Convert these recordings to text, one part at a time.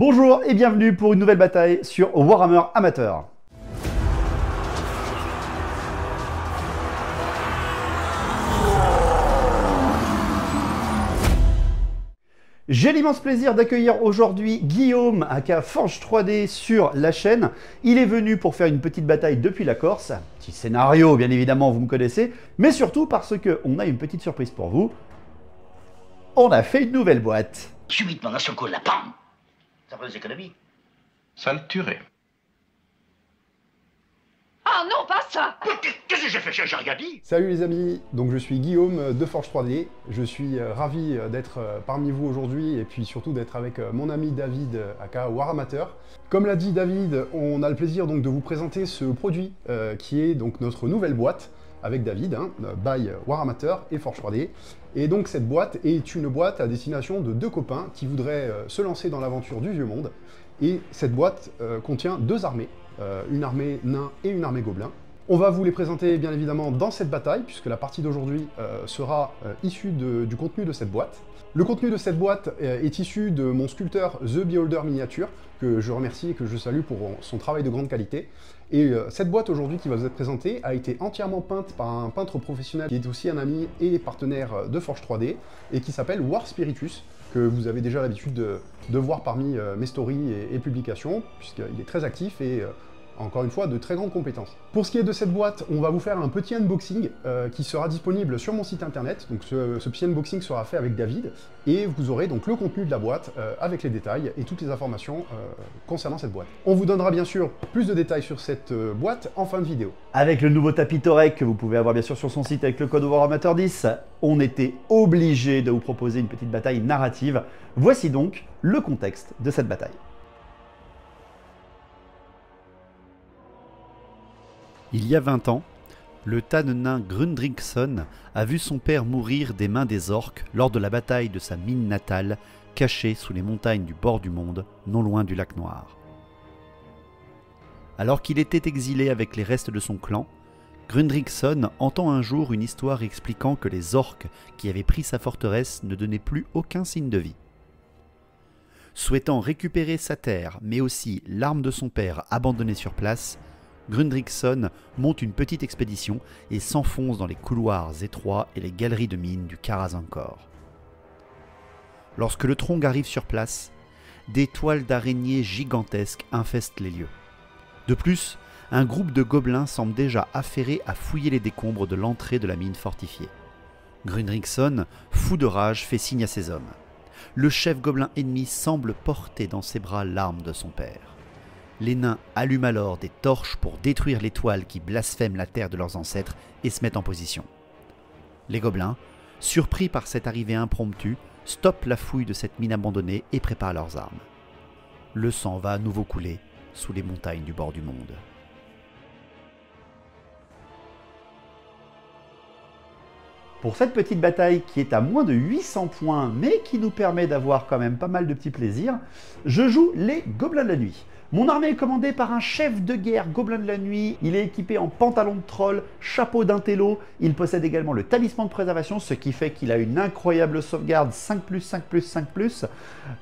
Bonjour et bienvenue pour une nouvelle bataille sur Warhammer Amateur. J'ai l'immense plaisir d'accueillir aujourd'hui Guillaume, aka Forge 3D sur la chaîne. Il est venu pour faire une petite bataille depuis la Corse. Petit scénario, bien évidemment, vous me connaissez. Mais surtout parce qu'on a une petite surprise pour vous. On a fait une nouvelle boîte. Subitement, d'un seul coup, la pam! Ça ferait des économies. Ça le tuerait. Ah non, pas ça! Qu'est-ce que j'ai fait? J'ai rien dit. Salut les amis, donc je suis Guillaume de Forge 3D. Je suis ravi d'être parmi vous aujourd'hui et puis surtout d'être avec mon ami David, aka Waramateur. Comme l'a dit David, on a le plaisir donc de vous présenter ce produit qui est donc notre nouvelle boîte avec David, by Waramateur et Forge 3D. Et donc cette boîte est une boîte à destination de deux copains qui voudraient se lancer dans l'aventure du vieux monde. Et cette boîte contient deux armées, une armée nain et une armée gobelin. On va vous les présenter bien évidemment dans cette bataille, puisque la partie d'aujourd'hui sera issue du contenu de cette boîte. Le contenu de cette boîte est issu de mon sculpteur The Beholder Miniature, que je remercie et que je salue pour son travail de grande qualité. Et cette boîte aujourd'hui qui va vous être présentée a été entièrement peinte par un peintre professionnel qui est aussi un ami et partenaire de Forge 3D, et qui s'appelle War Spiritus, que vous avez déjà l'habitude de voir parmi mes stories et publications, puisqu'il est très actif et encore une fois, de très grandes compétences. Pour ce qui est de cette boîte, on va vous faire un petit unboxing qui sera disponible sur mon site internet. Donc ce petit unboxing sera fait avec David et vous aurez donc le contenu de la boîte avec les détails et toutes les informations concernant cette boîte. On vous donnera bien sûr plus de détails sur cette boîte en fin de vidéo. Avec le nouveau tapis Torek que vous pouvez avoir bien sûr sur son site avec le code Waramateur 10, on était obligé de vous proposer une petite bataille narrative. Voici donc le contexte de cette bataille. Il y a 20 ans, le nain Grundriksson a vu son père mourir des mains des orques lors de la bataille de sa mine natale, cachée sous les montagnes du bord du monde, non loin du lac Noir. Alors qu'il était exilé avec les restes de son clan, Grundriksson entend un jour une histoire expliquant que les orques qui avaient pris sa forteresse ne donnaient plus aucun signe de vie. Souhaitant récupérer sa terre, mais aussi l'arme de son père abandonnée sur place, Grundriksson monte une petite expédition et s'enfonce dans les couloirs étroits et les galeries de mines du Karazankor. Lorsque le Trong arrive sur place, des toiles d'araignées gigantesques infestent les lieux. De plus, un groupe de gobelins semble déjà affairé à fouiller les décombres de l'entrée de la mine fortifiée. Grundriksson, fou de rage, fait signe à ses hommes. Le chef gobelin ennemi semble porter dans ses bras l'arme de son père. Les nains allument alors des torches pour détruire les toiles qui blasphèment la terre de leurs ancêtres et se mettent en position. Les gobelins, surpris par cette arrivée impromptue, stoppent la fouille de cette mine abandonnée et préparent leurs armes. Le sang va à nouveau couler sous les montagnes du bord du monde. Pour cette petite bataille qui est à moins de 800 points, mais qui nous permet d'avoir quand même pas mal de petits plaisirs, je joue les Gobelins de la Nuit. Mon armée est commandée par un chef de guerre gobelin de la nuit. Il est équipé en pantalon de troll, chapeau d'intello. Il possède également le talisman de préservation, ce qui fait qu'il a une incroyable sauvegarde 5+, 5+, 5+.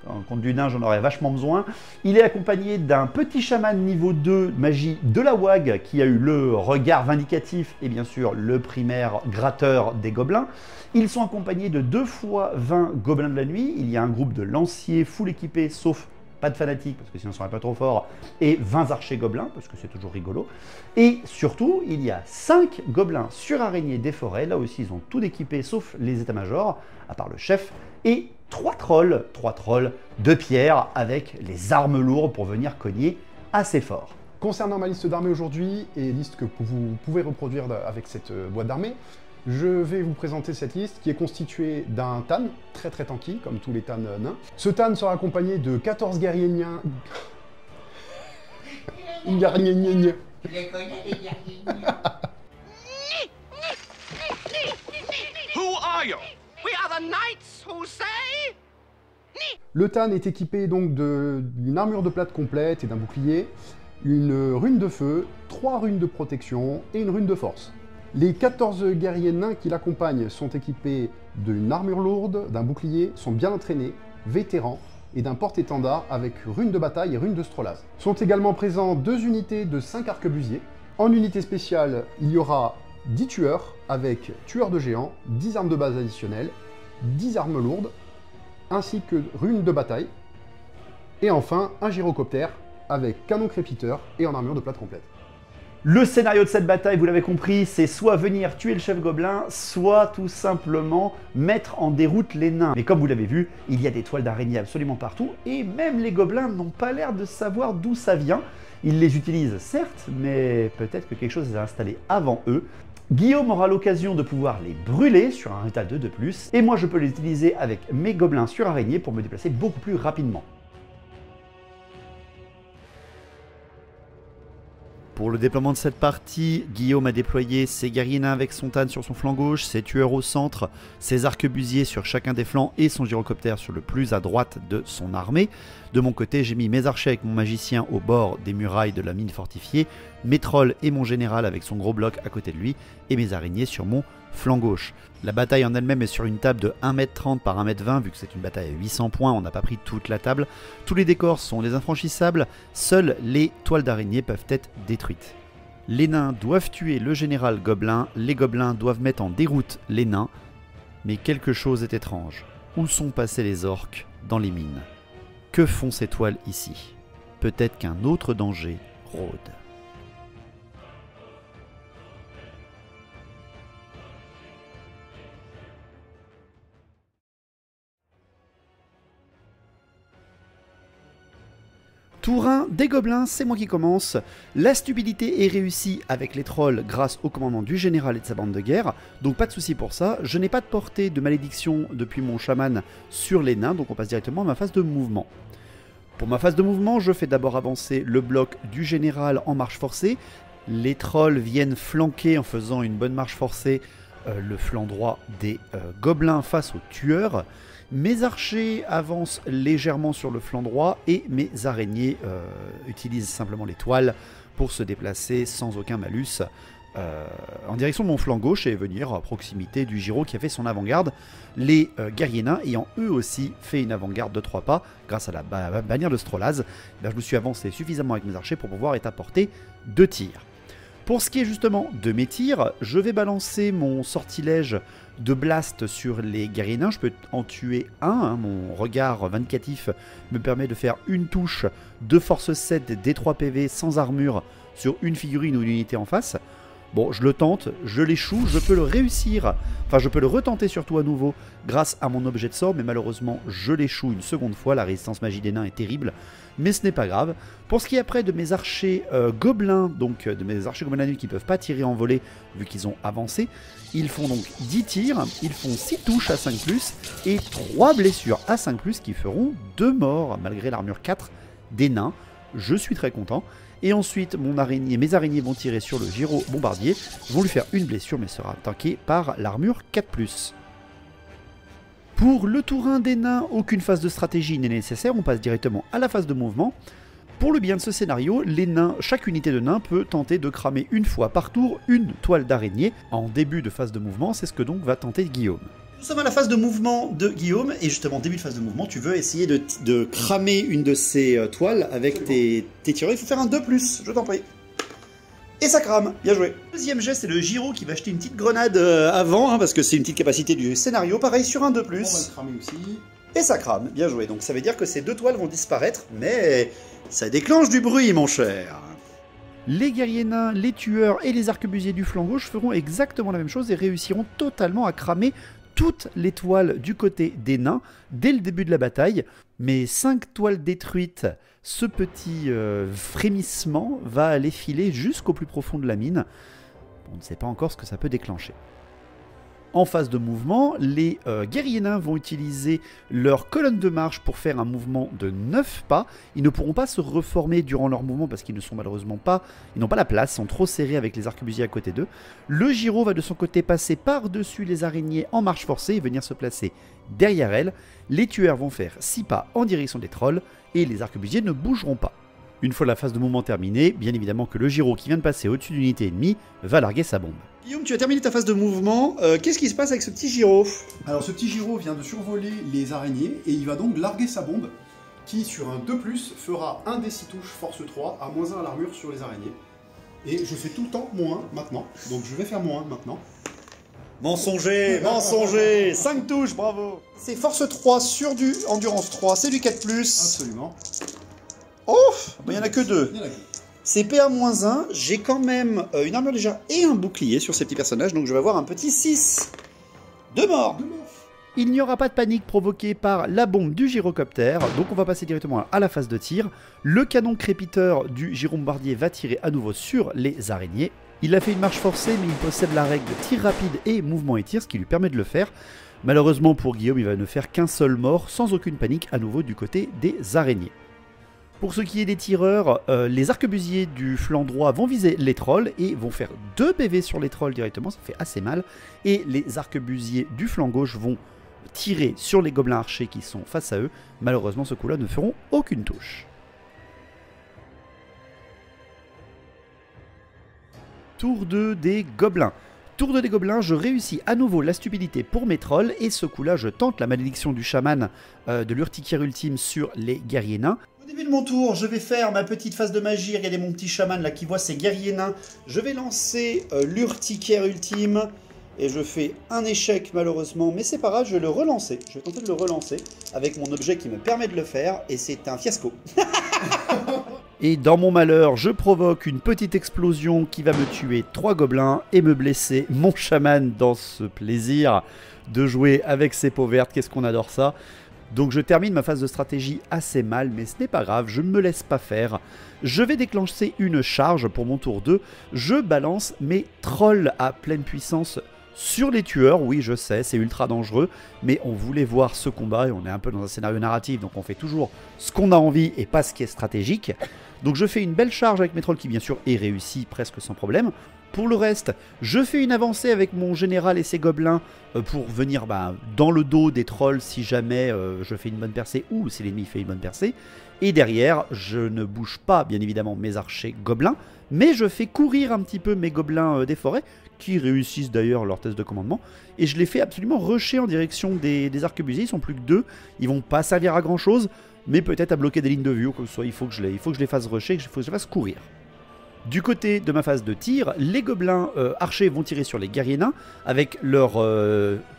En compte du nain, j'en aurais vachement besoin. Il est accompagné d'un petit chaman niveau 2, magie de la WAG, qui a eu le regard vindicatif et bien sûr le primaire gratteur des gobelins. Ils sont accompagnés de 2 fois 20 gobelins de la nuit. Il y a un groupe de lanciers full équipés, sauf pas de fanatiques, parce que sinon ça serait pas trop fort, et 20 archers gobelins, parce que c'est toujours rigolo. Et surtout, il y a 5 gobelins sur araignées des forêts, là aussi ils ont tout équipé, sauf les états-majors, à part le chef, et 3 trolls de pierre, avec les armes lourdes pour venir cogner assez fort. Concernant ma liste d'armées aujourd'hui, et liste que vous pouvez reproduire avec cette boîte d'armées, je vais vous présenter cette liste qui est constituée d'un Tan, très tanky, comme tous les Tan nains. Ce Tan sera accompagné de 14 guerriers nains. Je les connais, les guerriers. Who are you? We are the knights who say... Le Tan est équipé donc d'une armure de plate complète et d'un bouclier, une rune de feu, 3 runes de protection et une rune de force. Les 14 guerriers nains qui l'accompagnent sont équipés d'une armure lourde, d'un bouclier, sont bien entraînés, vétérans, et d'un porte-étendard avec rune de bataille et rune de Strolaz. Sont également présents 2 unités de 5 arquebusiers. En unité spéciale, il y aura 10 tueurs avec tueurs de géants, 10 armes de base additionnelles, 10 armes lourdes, ainsi que rune de bataille. Et enfin, un gyrocoptère avec canon crépiteur et en armure de plate complète. Le scénario de cette bataille, vous l'avez compris, c'est soit venir tuer le chef gobelin, soit tout simplement mettre en déroute les nains. Mais comme vous l'avez vu, il y a des toiles d'araignée absolument partout, et même les gobelins n'ont pas l'air de savoir d'où ça vient. Ils les utilisent certes, mais peut-être que quelque chose les a installés avant eux. Guillaume aura l'occasion de pouvoir les brûler sur un rétal de 2+, et moi je peux les utiliser avec mes gobelins sur araignée pour me déplacer beaucoup plus rapidement. Pour le déploiement de cette partie, Guillaume a déployé ses guerriers nains avec son tanne sur son flanc gauche, ses tueurs au centre, ses arquebusiers sur chacun des flancs et son gyrocoptère sur le plus à droite de son armée. De mon côté, j'ai mis mes archers avec mon magicien au bord des murailles de la mine fortifiée, mes trolls et mon général avec son gros bloc à côté de lui, et mes araignées sur mon flanc gauche. La bataille en elle-même est sur une table de 1m30 par 1m20, vu que c'est une bataille à 800 points, on n'a pas pris toute la table. Tous les décors sont des infranchissables, seules les toiles d'araignée peuvent être détruites. Les nains doivent tuer le général gobelin, les gobelins doivent mettre en déroute les nains, mais quelque chose est étrange. Où sont passés les orques dans les mines? Que font ces toiles ici? Peut-être qu'un autre danger rôde. Tour 1 des gobelins, c'est moi qui commence. La stupidité est réussie avec les trolls grâce au commandement du général et de sa bande de guerre, donc pas de souci pour ça. Je n'ai pas de portée de malédiction depuis mon chaman sur les nains, donc on passe directement à ma phase de mouvement. Pour ma phase de mouvement, je fais d'abord avancer le bloc du général en marche forcée. Les trolls viennent flanquer en faisant une bonne marche forcée le flanc droit des gobelins face aux tueurs. Mes archers avancent légèrement sur le flanc droit et mes araignées utilisent simplement les toiles pour se déplacer sans aucun malus en direction de mon flanc gauche et venir à proximité du gyro qui a fait son avant-garde. Les guerriers nains ayant eux aussi fait une avant-garde de 3 pas grâce à la bannière de Strolaz, je me suis avancé suffisamment avec mes archers pour pouvoir être à portée de tir. Pour ce qui est justement de mes tirs, je vais balancer mon sortilège de blast sur les guerriers nains. Je peux en tuer un, mon regard vindicatif me permet de faire une touche de force 7 D3 PV sans armure sur une figurine ou une unité en face. Bon, je le tente, je l'échoue, je peux le réussir, enfin je peux le retenter surtout à nouveau grâce à mon objet de sort, mais malheureusement je l'échoue une seconde fois, la résistance magie des nains est terrible, mais ce n'est pas grave. Pour ce qui est après de mes archers gobelins, donc de mes archers gobelins qui ne peuvent pas tirer en volée vu qu'ils ont avancé, ils font donc 10 tirs, ils font 6 touches à 5+, et 3 blessures à 5+, qui feront 2 morts malgré l'armure 4 des nains. Je suis très content. Et ensuite, mes araignées vont tirer sur le gyro bombardier, vont lui faire une blessure, mais sera tanké par l'armure 4+. Pour le tour 1 des nains, aucune phase de stratégie n'est nécessaire, on passe directement à la phase de mouvement. Pour le bien de ce scénario, les nains, chaque unité de nains peut tenter de cramer une fois par tour une toile d'araignée. En début de phase de mouvement, c'est ce que donc va tenter Guillaume. Nous sommes à la phase de mouvement de Guillaume, et justement, début de phase de mouvement, tu veux essayer de cramer une de ces toiles avec tes tireurs. Il faut faire un 2+, je t'en prie. Et ça crame, bien joué. Deuxième geste, c'est le gyro qui va jeter une petite grenade avant, parce que c'est une petite capacité du scénario. Pareil, sur un 2+. On va le cramer aussi. Et ça crame, bien joué. Donc ça veut dire que ces 2 toiles vont disparaître, mais ça déclenche du bruit, mon cher. Les guerriers nains, les tueurs et les arquebusiers du flanc gauche feront exactement la même chose et réussiront totalement à cramer toutes les toiles du côté des nains dès le début de la bataille. Mais 5 toiles détruites, ce petit frémissement va aller filer jusqu'au plus profond de la mine. On ne sait pas encore ce que ça peut déclencher. En phase de mouvement, les guerriers nains vont utiliser leur colonne de marche pour faire un mouvement de 9 pas. Ils ne pourront pas se reformer durant leur mouvement parce qu'ils ne sont malheureusement pas, ils n'ont pas la place, ils sont trop serrés avec les arquebusiers à côté d'eux. Le gyro va de son côté passer par-dessus les araignées en marche forcée et venir se placer derrière elles. Les tueurs vont faire 6 pas en direction des trolls et les arquebusiers ne bougeront pas. Une fois la phase de mouvement terminée, bien évidemment que le gyro qui vient de passer au-dessus d'une unité ennemie va larguer sa bombe. Guillaume, tu as terminé ta phase de mouvement, qu'est-ce qui se passe avec ce petit gyro? Alors ce petit gyro vient de survoler les araignées et il va donc larguer sa bombe. qui sur un 2+, fera 1 des 6 touches force 3 à -1 à l'armure sur les araignées. Et je fais tout le temps -1 maintenant, donc je vais faire -1 maintenant. Mensonger, mensonger, 5 touches, bravo. C'est force 3 sur du endurance 3, c'est du 4+. Absolument. Oh, il n'y en a que 2. Il y en a que 2. C'est PA-1, j'ai quand même une armure légère et un bouclier sur ces petits personnages, donc je vais avoir un petit 6. 2 morts. Il n'y aura pas de panique provoquée par la bombe du gyrocoptère, donc on va passer directement à la phase de tir. Le canon crépiteur du gyrombardier va tirer à nouveau sur les araignées. Il a fait une marche forcée, mais il possède la règle tir rapide et mouvement et tir, ce qui lui permet de le faire. Malheureusement pour Guillaume, il va ne faire qu'un seul mort, sans aucune panique à nouveau du côté des araignées. Pour ce qui est des tireurs, les arquebusiers du flanc droit vont viser les trolls et vont faire 2 PV sur les trolls directement, ça fait assez mal. Et les arquebusiers du flanc gauche vont tirer sur les gobelins archers qui sont face à eux. Malheureusement, ce coup-là ne feront aucune touche. Tour 2 des gobelins. Tour 2 des gobelins, je réussis à nouveau la stupidité pour mes trolls, et ce coup-là, je tente la malédiction du chaman de l'urticaire ultime sur les guerriers nains. Au début de mon tour, je vais faire ma petite phase de magie. Regardez mon petit chaman là qui voit ses guerriers nains. Je vais lancer l'urticaire ultime, et je fais un échec malheureusement, mais c'est pas grave, je vais le relancer. Je vais tenter de le relancer avec mon objet qui me permet de le faire, et c'est un fiasco. Et dans mon malheur, je provoque une petite explosion qui va me tuer 3 gobelins et me blesser mon chaman dans ce plaisir de jouer avec ses peaux vertes. Qu'est-ce qu'on adore ça! Donc je termine ma phase de stratégie assez mal, mais ce n'est pas grave, je ne me laisse pas faire. Je vais déclencher une charge pour mon tour 2. Je balance mes trolls à pleine puissance sur les tueurs. Oui, je sais, c'est ultra dangereux, mais on voulait voir ce combat et on est un peu dans un scénario narratif, donc on fait toujours ce qu'on a envie et pas ce qui est stratégique. Donc je fais une belle charge avec mes trolls qui bien sûr est réussi presque sans problème. Pour le reste, je fais une avancée avec mon général et ses gobelins pour venir dans le dos des trolls si jamais je fais une bonne percée ou si l'ennemi fait une bonne percée. Et derrière, je ne bouge pas bien évidemment mes archers gobelins, mais je fais courir un petit peu mes gobelins des forêts, qui réussissent d'ailleurs leur test de commandement, et je les fais absolument rusher en direction des arquebusiers. Ils sont plus que 2, ils vont pas servir à grand chose, mais peut-être à bloquer des lignes de vue, ou quoi que ce soit. Il faut que je les fasse rusher, il faut que je les fasse courir. Du côté de ma phase de tir, les gobelins archers vont tirer sur les guerriers nains. Avec leur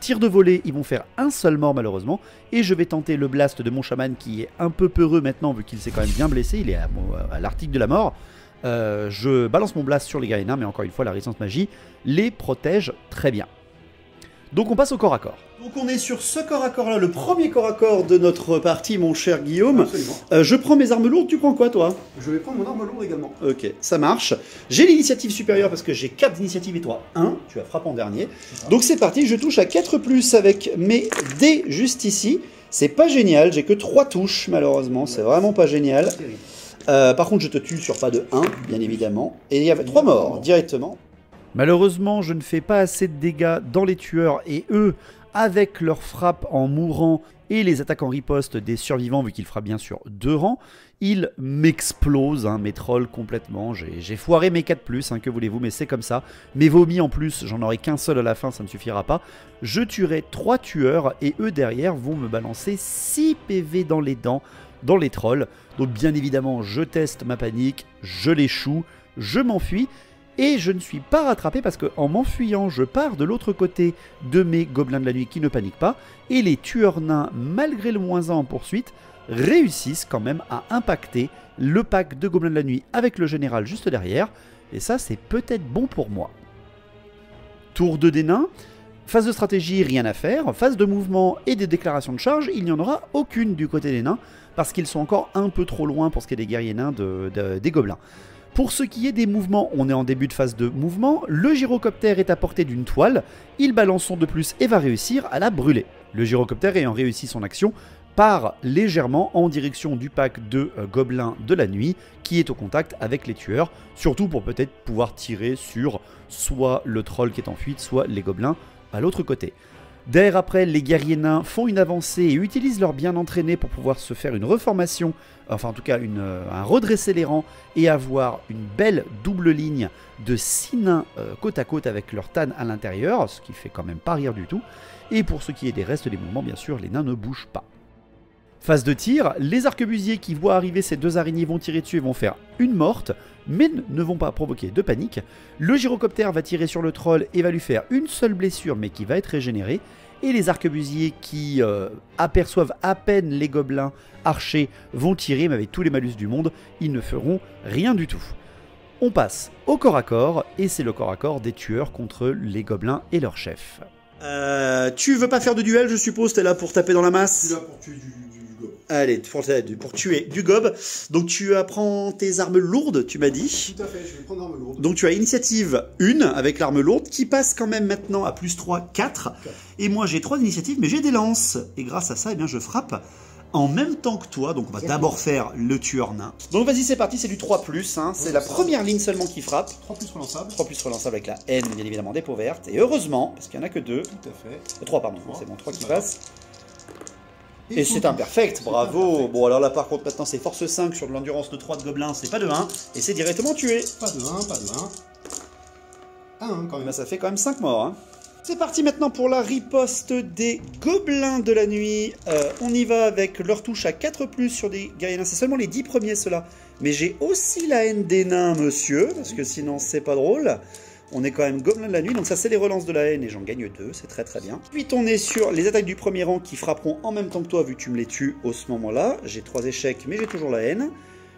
tir de volée, ils vont faire un seul mort malheureusement. Et je vais tenter le blast de mon chaman qui est un peu peureux maintenant vu qu'il s'est quand même bien blessé. Il est à l'article de la mort. Je balance mon blast sur les guerriers nains, mais encore une fois la résistance magie les protège très bien. Donc on passe au corps à corps. Donc on est sur ce corps à corps là, le premier corps à corps de notre partie mon cher Guillaume. Je prends mes armes lourdes, tu prends quoi toi? Je vais prendre mon arme lourde également. Ok, ça marche. J'ai l'initiative supérieure parce que j'ai 4 d'initiative et toi 1, tu as frappé en dernier. Donc c'est parti, je touche à 4+ avec mes dés juste ici. C'est pas génial, j'ai que 3 touches malheureusement, c'est vraiment pas génial. Par contre je te tue sur pas de 1, bien évidemment. Et il y avait 3 morts directement. Malheureusement, je ne fais pas assez de dégâts dans les tueurs et eux, avec leurs frappes en mourant et les attaques en riposte des survivants, vu qu'il fera bien sûr 2 rangs, ils m'explosent, mes trolls complètement. J'ai foiré mes 4+, que voulez-vous, mais c'est comme ça. Mes vomis en plus, j'en aurai qu'un seul à la fin, ça ne suffira pas. Je tuerai 3 tueurs et eux derrière vont me balancer 6 PV dans les dents, dans les trolls. Donc bien évidemment, je teste ma panique, je l'échoue, je m'enfuis. Et je ne suis pas rattrapé parce qu'en m'enfuyant, je pars de l'autre côté de mes gobelins de la nuit qui ne paniquent pas. Et les tueurs nains, malgré le -1 en poursuite, réussissent quand même à impacter le pack de gobelins de la nuit avec le général juste derrière. Et ça, c'est peut-être bon pour moi. Tour 2 des nains. Phase de stratégie, rien à faire. Phase de mouvement et des déclarations de charge, il n'y en aura aucune du côté des nains. Parce qu'ils sont encore un peu trop loin pour ce qui est des guerriers nains des gobelins. Pour ce qui est des mouvements, on est en début de phase de mouvement. Le gyrocoptère est à portée d'une toile. Il balance son 2+ et va réussir à la brûler. Le gyrocoptère ayant réussi son action part légèrement en direction du pack de gobelins de la nuit qui est au contact avec les tueurs. Surtout pour peut-être pouvoir tirer sur soit le troll qui est en fuite, soit les gobelins à l'autre côté. Derrière après, les guerriers nains font une avancée et utilisent leur bien entraîné pour pouvoir se faire une reformation, enfin en tout cas un redresser les rangs et avoir une belle double ligne de 6 nains côte à côte avec leur tan à l'intérieur, ce qui fait quand même pas rire du tout. Et pour ce qui est des restes des mouvements, bien sûr, les nains ne bougent pas. Phase de tir, les arquebusiers qui voient arriver ces deux araignées vont tirer dessus et vont faire une morte, mais ne vont pas provoquer de panique. Le gyrocoptère va tirer sur le troll et va lui faire une seule blessure, mais qui va être régénérée. Et les arquebusiers qui aperçoivent à peine les gobelins archers vont tirer, mais avec tous les malus du monde, ils ne feront rien du tout. On passe au corps à corps, et c'est le corps à corps des tueurs contre les gobelins et leur chef. Tu veux pas faire de duel, je suppose, t'es là pour taper dans la masse? Je suis là pour tuer du gob. Allez, pour tuer du gob. Donc tu apprends tes armes lourdes, tu m'as dit. Tout à fait, je vais prendre l'arme lourde. Donc tu as initiative 1 avec l'arme lourde qui passe quand même maintenant à plus 3, 4. Et moi j'ai 3 initiatives mais j'ai des lances. Et grâce à ça, eh bien, je frappe en même temps que toi. Donc on va d'abord faire le tueur nain. Donc vas-y, c'est parti, c'est du 3+. Hein. C'est la première ligne seulement qui frappe. 3+ relançable. 3+ relançable avec la haine, bien évidemment, des peaux vertes. Et heureusement, parce qu'il n'y en a que 2. Tout à fait. 3, pardon, c'est bon, 3 qui passe. Et c'est imperfect, bravo. Bon, alors là, par contre, maintenant, c'est force 5 sur de l'endurance de 3 de gobelins, c'est pas de 1, et c'est directement tué. Pas de 1, pas de 1. 1 quand même. Ben, ça fait quand même 5 morts. Hein. C'est parti maintenant pour la riposte des gobelins de la nuit. On y va avec leur touche à 4+ sur des guerriers nains. C'est seulement les 10 premiers, ceux-là. Mais j'ai aussi la haine des nains, monsieur, parce que sinon, c'est pas drôle. On est quand même gobelins de la nuit, donc ça c'est les relances de la haine et j'en gagne 2, c'est très très bien. Ensuite on est sur les attaques du premier rang qui frapperont en même temps que toi vu que tu me les tues au ce moment-là. J'ai 3 échecs mais j'ai toujours la haine.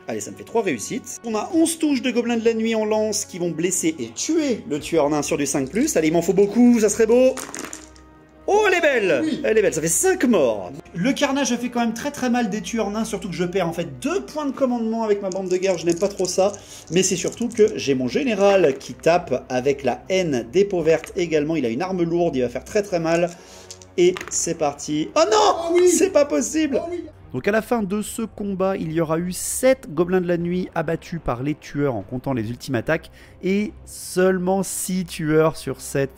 Allez, ça me fait 3 réussites. On a 11 touches de gobelins de la nuit en lance qui vont blesser et tuer le tueur nain sur du 5+. Allez, il m'en faut beaucoup, ça serait beau. Oh, elle est belle! Oui. Elle est belle, ça fait 5 morts. Le carnage a fait quand même très très mal des tueurs nains, surtout que je perds en fait 2 points de commandement avec ma bande de guerre, je n'aime pas trop ça. Mais c'est surtout que j'ai mon général qui tape avec la haine des peaux vertes également. Il a une arme lourde, il va faire très très mal. Et c'est parti. Oh non! Oh oui, c'est pas possible! Oh oui. Donc à la fin de ce combat, il y aura eu 7 gobelins de la nuit abattus par les tueurs en comptant les ultimes attaques. Et seulement 6 tueurs sur 7.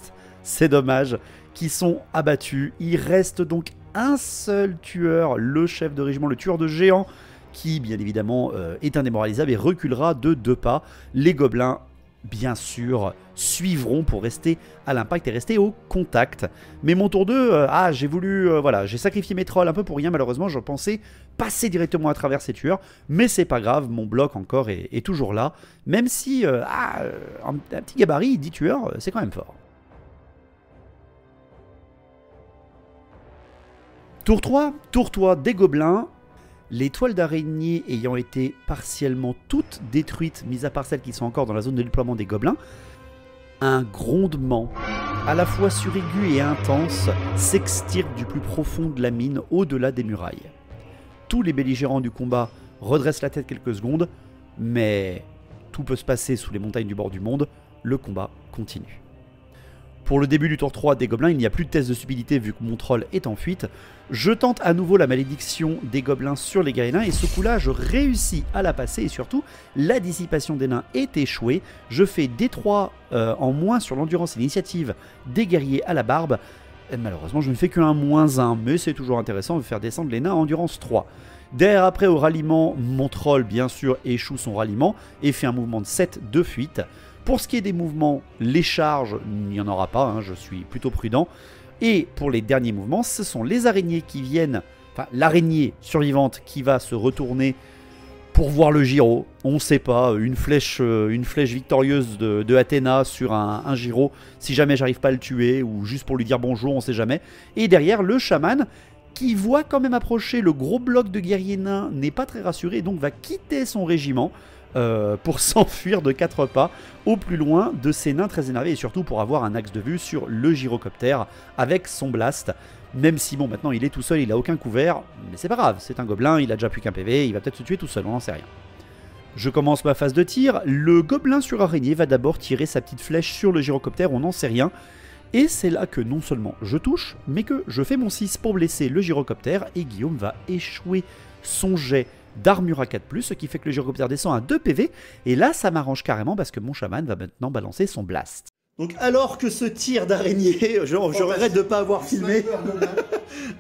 C'est dommage. Qui sont abattus. Il reste donc un seul tueur, le chef de régiment, le tueur de géants, qui bien évidemment est indémoralisable et reculera de 2 pas. Les gobelins, bien sûr, suivront pour rester à l'impact et rester au contact. Mais mon tour 2, j'ai voulu, voilà, j'ai sacrifié mes trolls un peu pour rien, malheureusement, je pensais passer directement à travers ces tueurs, mais c'est pas grave, mon bloc encore est toujours là, même si, un petit gabarit, 10 tueurs, c'est quand même fort. Tour 3 des gobelins, les toiles d'araignée ayant été partiellement toutes détruites, mis à part celles qui sont encore dans la zone de déploiement des gobelins, un grondement, à la fois suraigu et intense, s'extirpe du plus profond de la mine, au-delà des murailles. Tous les belligérants du combat redressent la tête quelques secondes, mais tout peut se passer sous les montagnes du bord du monde, le combat continue. Pour le début du tour 3 des gobelins, il n'y a plus de test de stupidité vu que mon troll est en fuite. Je tente à nouveau la malédiction des gobelins sur les guerriers nains et ce coup-là, je réussis à la passer et surtout, la dissipation des nains est échouée. Je fais D3 en moins sur l'endurance et l'initiative des guerriers à la barbe. Et malheureusement, je ne fais qu'un -1, mais c'est toujours intéressant de faire descendre les nains à endurance 3. Derrière, après, au ralliement, mon troll, bien sûr, échoue son ralliement et fait un mouvement de 7 de fuite. Pour ce qui est des mouvements, les charges, il n'y en aura pas, hein, je suis plutôt prudent. Et pour les derniers mouvements, ce sont les araignées qui viennent, enfin l'araignée survivante qui va se retourner pour voir le gyro. On ne sait pas, une flèche victorieuse de Athéna sur un gyro, si jamais j'arrive pas à le tuer, ou juste pour lui dire bonjour, on ne sait jamais. Et derrière, le chaman qui voit quand même approcher le gros bloc de guerriers nains, n'est pas très rassuré, et donc va quitter son régiment. Pour s'enfuir de 4 pas au plus loin de ces nains très énervés et surtout pour avoir un axe de vue sur le gyrocoptère avec son blast. Même si bon, maintenant il est tout seul, il a aucun couvert, mais c'est pas grave, c'est un gobelin, il a déjà plus qu'un PV, il va peut-être se tuer tout seul, on n'en sait rien. Je commence ma phase de tir, le gobelin sur araignée va d'abord tirer sa petite flèche sur le gyrocoptère, on n'en sait rien. Et c'est là que non seulement je touche, mais que je fais mon 6 pour blesser le gyrocoptère et Guillaume va échouer son jet d'armure à 4+, ce qui fait que le gyrocoptère descend à 2 PV, et là ça m'arrange carrément parce que mon chaman va maintenant balancer son blast. Donc alors que ce tir d'araignée, je regrette de ne pas avoir filmé,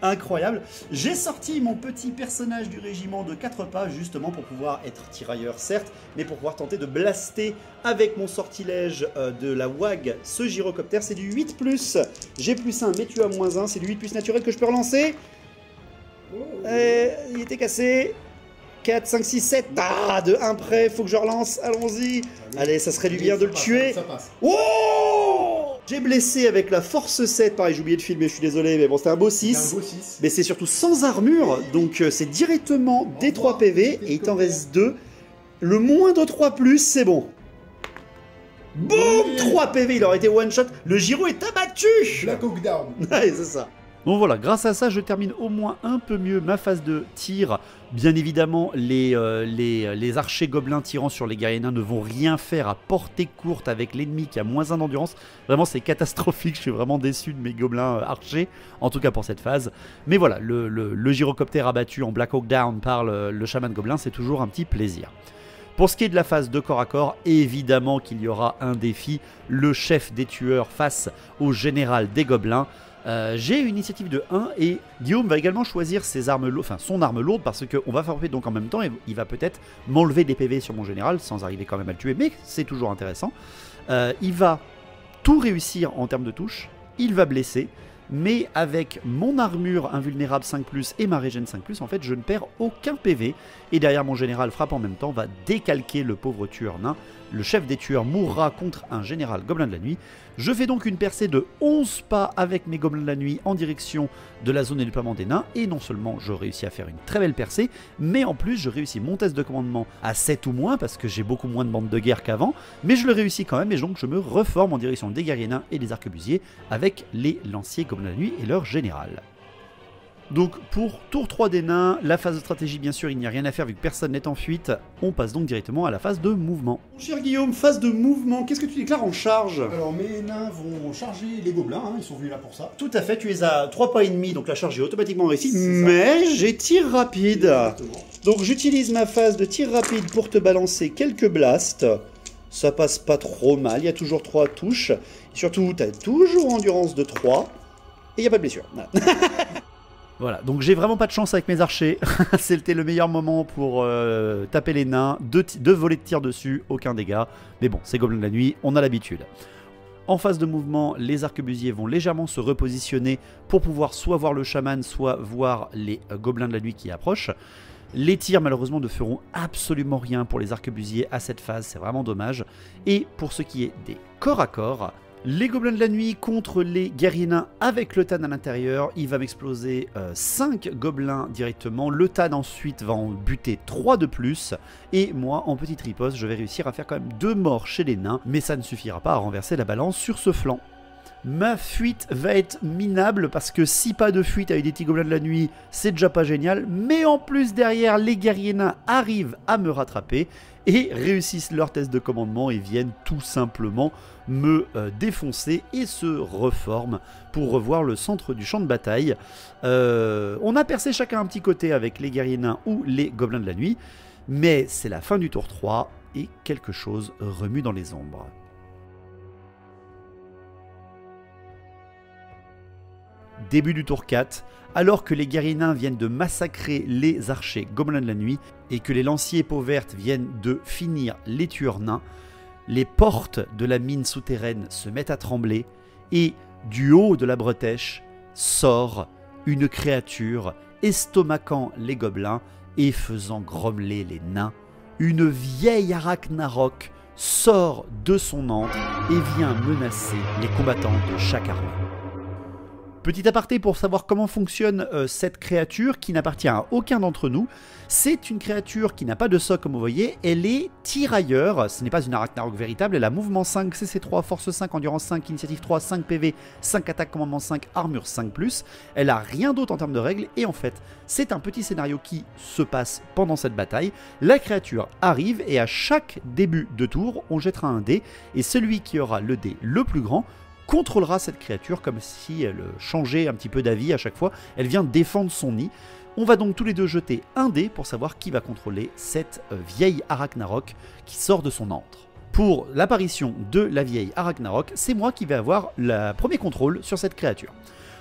incroyable, j'ai sorti mon petit personnage du régiment de 4 pas justement pour pouvoir être tirailleur certes, mais pour pouvoir tenter de blaster avec mon sortilège de la WAG ce gyrocoptère. C'est du 8+, j'ai +1 mais tu as -1, c'est du 8+ naturel que je peux relancer. Il était cassé. 4, 5, 6, 7. Ah, de 1 près, faut que je relance. Allons-y. Allez, ça serait du bien de le tuer. Ça passe. Oh! J'ai blessé avec la force 7. Pareil, j'ai oublié de filmer, je suis désolé. Mais bon, c'était un beau 6. C'est un beau 6. Mais c'est surtout sans armure. Donc, c'est directement des 3 PV. Et il t'en reste 2. Le moindre 3+, c'est bon. Boum! 3 PV, il aurait été one shot. Le Giro est abattu! Black Hawk Down. Ouais, c'est ça. Donc voilà, grâce à ça, je termine au moins un peu mieux ma phase de tir. Bien évidemment, les archers gobelins tirant sur les guerriers nains ne vont rien faire à portée courte avec l'ennemi qui a moins 1 d'endurance. Vraiment, c'est catastrophique. Je suis vraiment déçu de mes gobelins archers, en tout cas pour cette phase. Mais voilà, le gyrocoptère abattu en Black Hawk Down par le chaman gobelin, c'est toujours un petit plaisir. Pour ce qui est de la phase de corps à corps, évidemment qu'il y aura un défi, le chef des tueurs face au général des gobelins. J'ai une initiative de 1 et Guillaume va également choisir ses armes son arme lourde parce qu'on va frapper donc en même temps et il va peut-être m'enlever des PV sur mon général sans arriver quand même à le tuer, mais c'est toujours intéressant. Il va tout réussir en termes de touche, il va blesser, mais avec mon armure invulnérable 5+, et ma régène 5+, en fait je ne perds aucun PV, et derrière mon général frappe en même temps, va décalquer le pauvre tueur nain. Le chef des tueurs mourra contre un général gobelin de la nuit. Je fais donc une percée de 11 pas avec mes gobelins de la nuit en direction de la zone de déploiement des nains, et non seulement je réussis à faire une très belle percée, mais en plus je réussis mon test de commandement à 7 ou moins, parce que j'ai beaucoup moins de bandes de guerre qu'avant, mais je le réussis quand même, et donc je me reforme en direction des guerriers nains et des arquebusiers avec les lanciers gobelins de la nuit et leur général. Donc pour tour 3 des nains, la phase de stratégie bien sûr il n'y a rien à faire vu que personne n'est en fuite, on passe donc directement à la phase de mouvement. Cher Guillaume, phase de mouvement, qu'est-ce que tu déclares en charge? Alors mes nains vont charger les gobelins, hein, ils sont venus là pour ça. Tout à fait, tu es à 3 pas et demi, donc la charge est automatiquement réussie, mais j'ai tir rapide. Exactement. Donc j'utilise ma phase de tir rapide pour te balancer quelques blasts. Ça passe pas trop mal, il y a toujours 3 touches. Et surtout, tu as toujours endurance de 3, et il n'y a pas de blessure. Voilà. Voilà, donc j'ai vraiment pas de chance avec mes archers, c'était le meilleur moment pour taper les nains, deux volets de tir dessus, aucun dégât, mais bon, c'est gobelins de la nuit, on a l'habitude. En phase de mouvement, les arquebusiers vont légèrement se repositionner pour pouvoir soit voir le chaman, soit voir les gobelins de la nuit qui approchent. Les tirs malheureusement ne feront absolument rien pour les arquebusiers à cette phase, c'est vraiment dommage. Et pour ce qui est des corps à corps, les gobelins de la nuit contre les guerriers nains avec le Tan à l'intérieur, il va m'exploser 5 gobelins directement, le Tan ensuite va en buter 3 de plus, et moi en petite riposte je vais réussir à faire quand même 2 morts chez les nains, mais ça ne suffira pas à renverser la balance sur ce flanc. Ma fuite va être minable parce que 6 pas de fuite avec des petits gobelins de la nuit, c'est déjà pas génial, mais en plus derrière les guerriers nains arrivent à me rattraper et réussissent leur test de commandement et viennent tout simplement me défoncer et se reforment pour revoir le centre du champ de bataille. On a percé chacun un petit côté avec les guerriers nains ou les gobelins de la nuit, mais c'est la fin du tour 3 et quelque chose remue dans les ombres. Début du tour 4, alors que les guerriers nains viennent de massacrer les archers gobelins de la nuit et que les lanciers peau verte viennent de finir les tueurs nains, les portes de la mine souterraine se mettent à trembler et du haut de la bretèche sort une créature estomacant les gobelins et faisant grommeler les nains. Une vieille Arachnarok sort de son antre et vient menacer les combattants de chaque armée. Petit aparté pour savoir comment fonctionne cette créature qui n'appartient à aucun d'entre nous. C'est une créature qui n'a pas de soc comme vous voyez, elle est tirailleur, ce n'est pas une Arachnarok véritable, elle a mouvement 5, CC3, force 5, endurance 5, initiative 3, 5 PV, 5 attaques, commandement 5, armure 5+, elle a rien d'autre en termes de règles et en fait c'est un petit scénario qui se passe pendant cette bataille. La créature arrive et à chaque début de tour on jettera un dé et celui qui aura le dé le plus grand contrôlera cette créature comme si elle changeait un petit peu d'avis à chaque fois. Elle vient défendre son nid. On va donc tous les deux jeter un dé pour savoir qui va contrôler cette vieille Arachnarok qui sort de son antre. Pour l'apparition de la vieille Arachnarok, c'est moi qui vais avoir le premier contrôle sur cette créature.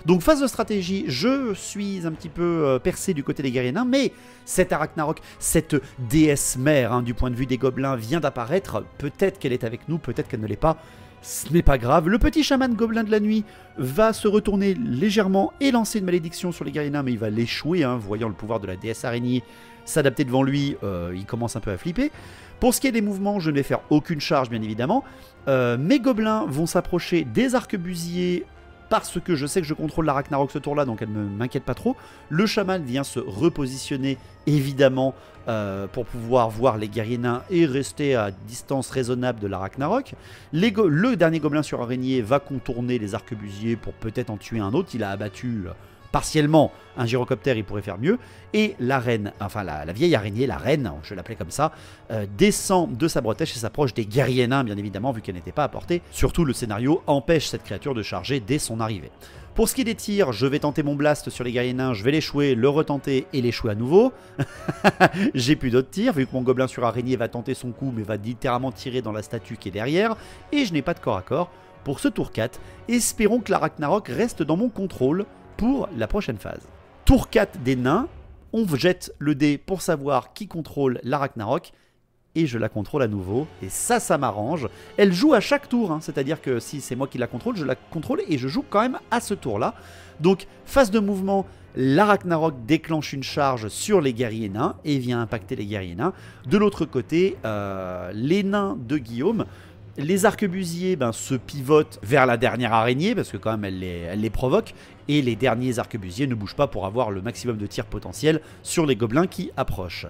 Donc phase de stratégie, je suis un petit peu percé du côté des guerriers nains, mais cette Arachnarok, cette déesse mère du point de vue des gobelins vient d'apparaître. Peut-être qu'elle est avec nous, peut-être qu'elle ne l'est pas. Ce n'est pas grave, le petit chaman gobelin de la nuit va se retourner légèrement et lancer une malédiction sur les guerriers nains, mais il va l'échouer, hein, voyant le pouvoir de la déesse araignée s'adapter devant lui, il commence un peu à flipper. Pour ce qui est des mouvements, je ne vais faire aucune charge bien évidemment. Mes gobelins vont s'approcher des arquebusiers parce que je sais que je contrôle la Ragnarok ce tour là, donc elle ne m'inquiète pas trop. Le chaman vient se repositionner évidemment pour pouvoir voir les guerriers nains et rester à distance raisonnable de la Ragnarok. Le dernier gobelin sur araignée va contourner les arquebusiers pour peut-être en tuer un autre. Il a abattu partiellement un gyrocoptère, il pourrait faire mieux. Et la reine, enfin la vieille araignée, la reine, je l'appelais comme ça, descend de sa bretèche et s'approche des guerriers nains, bien évidemment, vu qu'elle n'était pas à portée. Surtout, le scénario empêche cette créature de charger dès son arrivée. Pour ce qui est des tirs, je vais tenter mon blast sur les guerriers nains, je vais l'échouer, le retenter et l'échouer à nouveau. J'ai plus d'autres tirs, vu que mon gobelin sur araignée va tenter son coup, mais va littéralement tirer dans la statue qui est derrière. Et je n'ai pas de corps à corps pour ce tour 4. Espérons que la Ragnarok reste dans mon contrôle pour la prochaine phase. Tour 4 des nains, on jette le dé pour savoir qui contrôle la Ragnarok, et je la contrôle à nouveau, et ça m'arrange. Elle joue à chaque tour, hein, c'est-à-dire que si c'est moi qui la contrôle, je la contrôle et je joue quand même à ce tour-là. Donc, phase de mouvement, la Ragnarok déclenche une charge sur les guerriers nains et vient impacter les guerriers nains. De l'autre côté, les nains de Guillaume, les arquebusiers se pivotent vers la dernière araignée, parce que quand même elle les provoque, et les derniers arquebusiers ne bougent pas pour avoir le maximum de tirs potentiels sur les gobelins qui approchent.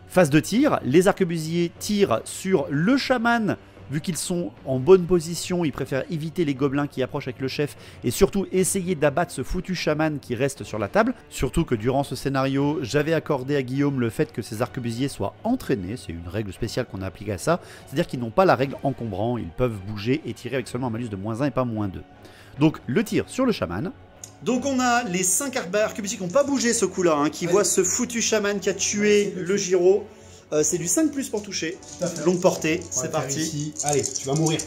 Phase de tir, les arquebusiers tirent sur le chaman. Vu qu'ils sont en bonne position, ils préfèrent éviter les gobelins qui approchent avec le chef et surtout essayer d'abattre ce foutu chaman qui reste sur la table. Surtout que durant ce scénario, j'avais accordé à Guillaume le fait que ces arquebusiers soient entraînés. C'est une règle spéciale qu'on a appliquée à ça. C'est-à-dire qu'ils n'ont pas la règle encombrant, ils peuvent bouger et tirer avec seulement un malus de -1 et pas -2. Donc le tir sur le chaman. Donc on a les 5 arquebusiers qui n'ont pas bougé ce coup-là, hein, qui voient ce foutu chaman qui a tué le gyro. C'est du 5+ pour toucher. Longue portée, c'est parti. Ici. Allez, tu vas mourir.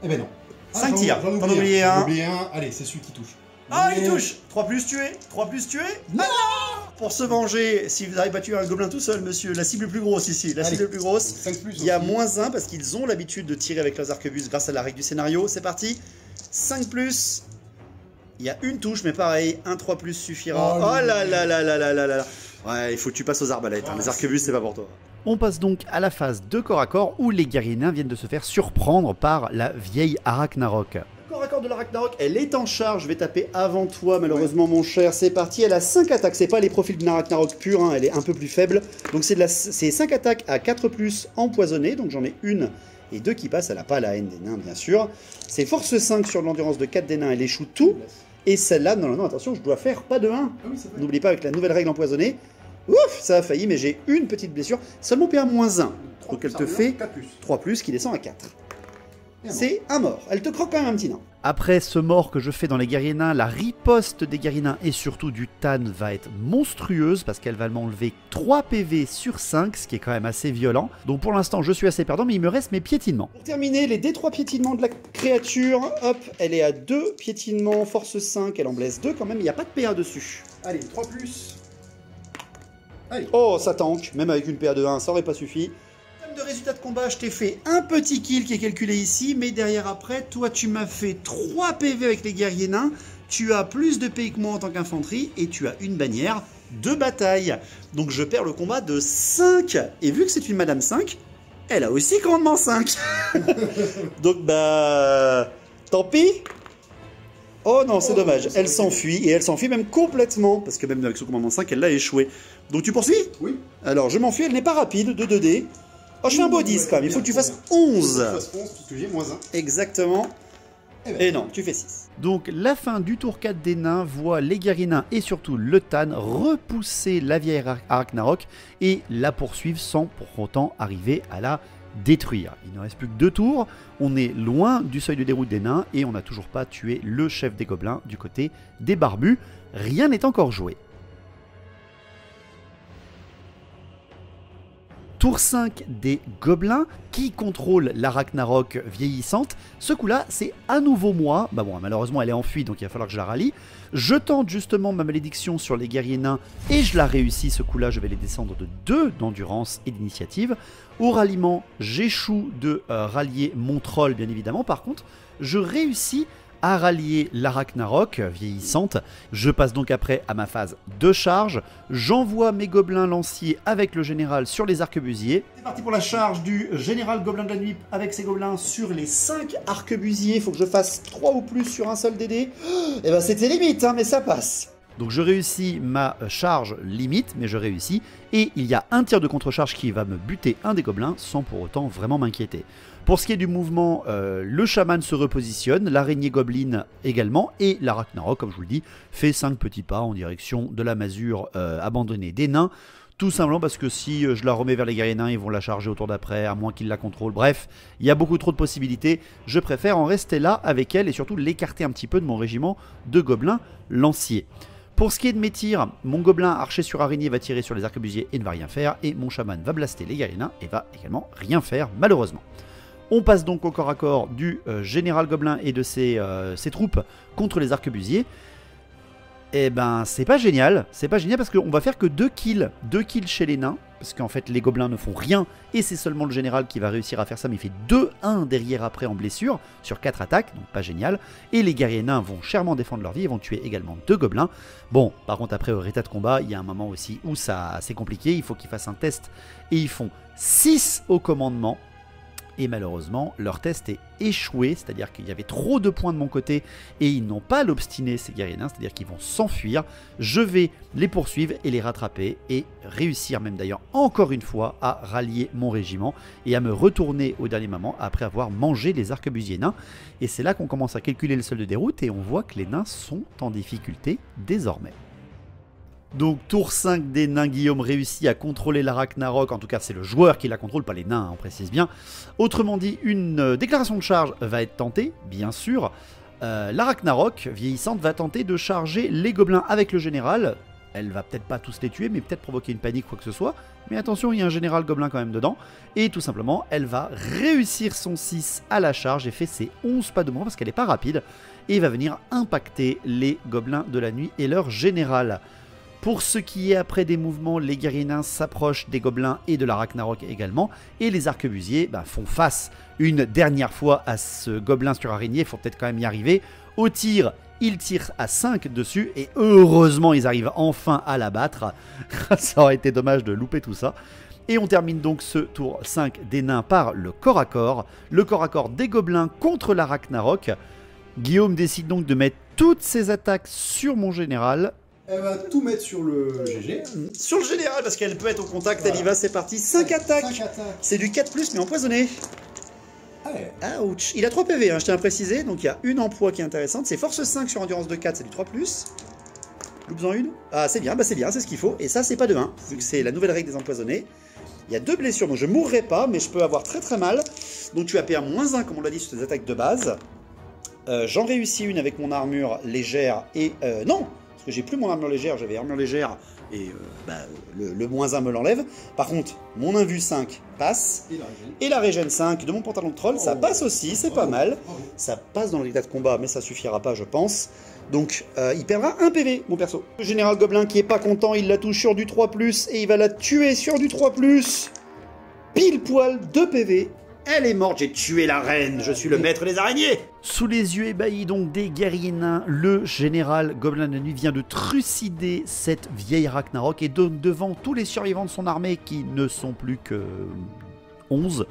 Eh ben non. 5 tirs. T'en as oublié un. Allez, c'est celui qui touche. Ah, il touche. 3+ tué. 3+ tué. Non. Pour se venger, si vous n'arrivez pas à tuer un gobelin tout seul, monsieur, la cible plus grosse ici, la cible plus grosse, 5+, il y a -1 parce qu'ils ont l'habitude de tirer avec leurs arquebuses grâce à la règle du scénario. C'est parti. 5+. Il y a une touche, mais pareil, un 3+ suffira. Oh là là là là là là là. Ouais, il faut que tu passes aux arbalètes, hein. Les arquebuses, c'est pas pour toi. On passe donc à la phase de corps à corps où les guerriers nains viennent de se faire surprendre par la vieille Ragnarok. Corps à corps de la Ragnarok, elle est en charge. Je vais taper avant toi, malheureusement, mon cher. C'est parti. Elle a 5 attaques. C'est pas les profils de la Ragnarok pure, hein. Elle est un peu plus faible. Donc c'est 5 attaques à 4+ empoisonnées. Donc j'en ai une et 2 qui passent. Elle n'a pas la haine des nains, bien sûr. C'est force 5 sur l'endurance de 4 des nains. Elle échoue tout. Et celle-là, non, attention, je dois faire pas de 1. Ah oui, n'oubliez pas, avec la nouvelle règle empoisonnée. Ouf, ça a failli, mais j'ai une petite blessure. Seulement PA -1. Donc elle te fait 3+, qui descend à 4. C'est un mort. Elle te croque quand même un petit nain. Après ce mort que je fais dans les guerriers nains, la riposte des guerriers nains et surtout du Tan va être monstrueuse parce qu'elle va m'enlever 3 PV sur 5, ce qui est quand même assez violent. Donc pour l'instant, je suis assez perdant, mais il me reste mes piétinements. Pour terminer, les D3 piétinements de la créature, hop, elle est à 2 piétinements, force 5, elle en blesse 2 quand même, il n'y a pas de PA dessus. Allez, 3+. Allez. Oh, ça tank, même avec une PA de 1, ça aurait pas suffi. De résultat de combat, je t'ai fait un petit kill qui est calculé ici, mais derrière après, toi tu m'as fait 3 PV avec les guerriers nains, tu as plus de PI que moi en tant qu'infanterie, et tu as une bannière de bataille. Donc je perds le combat de 5, et vu que c'est une Madame 5, elle a aussi grandement 5. Donc bah... tant pis. Oh non, c'est dommage, elle s'enfuit, et elle s'enfuit même complètement, parce que même avec son commandement 5, elle l'a échoué. Donc tu poursuis? Oui. Alors je m'enfuis, elle n'est pas rapide, de 2D. Oh, je fais un beau 10 quand même, il faut que tu fasses 11. Parce que j'ai -1. Exactement. Et non, tu fais 6. Donc la fin du tour 4 des nains voit les guerriers nains et surtout le Tan repousser la vieille Ragnarok et la poursuivre sans pour autant arriver à la détruire. Il ne reste plus que 2 tours, on est loin du seuil de déroute des nains et on n'a toujours pas tué le chef des gobelins du côté des barbus. Rien n'est encore joué. Tour 5 des gobelins qui contrôlent la Ragnarok vieillissante. Ce coup-là, c'est à nouveau moi. Bah bon, malheureusement, elle est enfuie, donc il va falloir que je la rallie. Je tente justement ma malédiction sur les guerriers nains et je la réussis. Ce coup-là, je vais les descendre de 2 d'endurance et d'initiative. Au ralliement, j'échoue de rallier mon troll, bien évidemment. Par contre, je réussis à rallier la Ragnarok vieillissante. Je passe donc après à ma phase de charge. J'envoie mes gobelins lanciers avec le général sur les arquebusiers. C'est parti pour la charge du général gobelin de la nuit avec ses gobelins sur les 5 arquebusiers. Il faut que je fasse 3 ou plus sur un seul DD. Et ben c'était limite, hein, mais ça passe. Donc je réussis ma charge limite, mais je réussis. Et il y a un tir de contre-charge qui va me buter un des gobelins sans pour autant vraiment m'inquiéter. Pour ce qui est du mouvement, le chaman se repositionne, l'araignée gobeline également, et la Ragnarok, comme je vous le dis, fait 5 petits pas en direction de la masure abandonnée des nains. Tout simplement parce que si je la remets vers les guerriers nains, ils vont la charger au tour d'après, à moins qu'ils la contrôlent. Bref, il y a beaucoup trop de possibilités. Je préfère en rester là avec elle et surtout l'écarter un petit peu de mon régiment de gobelins lanciers. Pour ce qui est de mes tirs, mon gobelin archer sur araignée va tirer sur les arquebusiers et ne va rien faire, et mon chaman va blaster les guerriers nains et va également rien faire, malheureusement. On passe donc au corps à corps du général gobelin et de ses troupes contre les arquebusiers. Et ben c'est pas génial parce qu'on va faire que 2 kills chez les nains, parce qu'en fait les gobelins ne font rien et c'est seulement le général qui va réussir à faire ça, mais il fait 2-1 derrière après en blessure sur 4 attaques, donc pas génial. Et les guerriers nains vont chèrement défendre leur vie et vont tuer également 2 gobelins. Bon, par contre après au état de combat, il y a un moment aussi où c'est compliqué, il faut qu'ils fassent un test et ils font 6 au commandement. Et malheureusement, leur test est échoué, c'est-à-dire qu'il y avait trop de points de mon côté et ils n'ont pas l'obstiné, ces guerriers nains, c'est-à-dire qu'ils vont s'enfuir. Je vais les poursuivre et les rattraper et réussir même d'ailleurs encore une fois à rallier mon régiment et à me retourner au dernier moment après avoir mangé les arquebusiers nains. Et c'est là qu'on commence à calculer le solde de déroute et on voit que les nains sont en difficulté désormais. Donc tour 5 des nains, Guillaume réussit à contrôler la Ragnarok, en tout cas c'est le joueur qui la contrôle, pas les nains, on précise bien. Autrement dit, une déclaration de charge va être tentée, bien sûr. La Ragnarok vieillissante va tenter de charger les gobelins avec le général. Elle va peut-être pas tous les tuer, mais peut-être provoquer une panique, quoi que ce soit. Mais attention, il y a un général gobelin quand même dedans. Et tout simplement, elle va réussir son 6 à la charge et fait ses 11 pas de mouvement parce qu'elle n'est pas rapide. Et va venir impacter les gobelins de la nuit et leur général. Pour ce qui est après des mouvements, les guerriers nains s'approchent des gobelins et de la Ragnarok également. Et les arquebusiers font face une dernière fois à ce gobelin sur araignée. Il faut peut-être quand même y arriver. Au tir, ils tirent à 5 dessus. Et heureusement, ils arrivent enfin à l'abattre. Ça aurait été dommage de louper tout ça. Et on termine donc ce tour 5 des nains par le corps à corps. Le corps à corps des gobelins contre la Ragnarok. Guillaume décide donc de mettre toutes ses attaques sur mon général. Elle va tout mettre sur le GG. Sur le général, parce qu'elle peut être au contact, voilà. Elle y va, c'est parti. 5 attaques. C'est du 4+, mais empoisonné. Ouais. Ouch. Il a 3 PV, hein, je tiens à préciser. Donc il y a une emploi qui est intéressante. C'est force 5 sur endurance de 4, c'est du 3+. Loupe-en une. Ah, c'est bien, c'est ce qu'il faut. Et ça, c'est pas de 1, vu que c'est la nouvelle règle des empoisonnés. Il y a 2 blessures, donc je mourrai pas, mais je peux avoir très très mal. Donc tu as PA-1, comme on l'a dit, sur tes attaques de base. J'en réussis une avec mon armure légère et... non, parce que j'ai plus mon armure légère, j'avais armure légère et le -1 me l'enlève. Par contre, mon invu 5 passe et la régène 5 de mon pantalon de troll, ça passe aussi, c'est pas mal. Ça passe dans l'état de combat, mais ça suffira pas, je pense. Donc, il perdra 1 PV, mon perso. Le général gobelin qui est pas content, il la touche sur du 3+, et il va la tuer sur du 3+. Pile poil 2 PV. Elle est morte, j'ai tué la reine, je suis le maître des araignées. Sous les yeux ébahis donc des guerriers nains, le général gobelin de nuit vient de trucider cette vieille Ragnarok et donc devant tous les survivants de son armée qui ne sont plus que 11,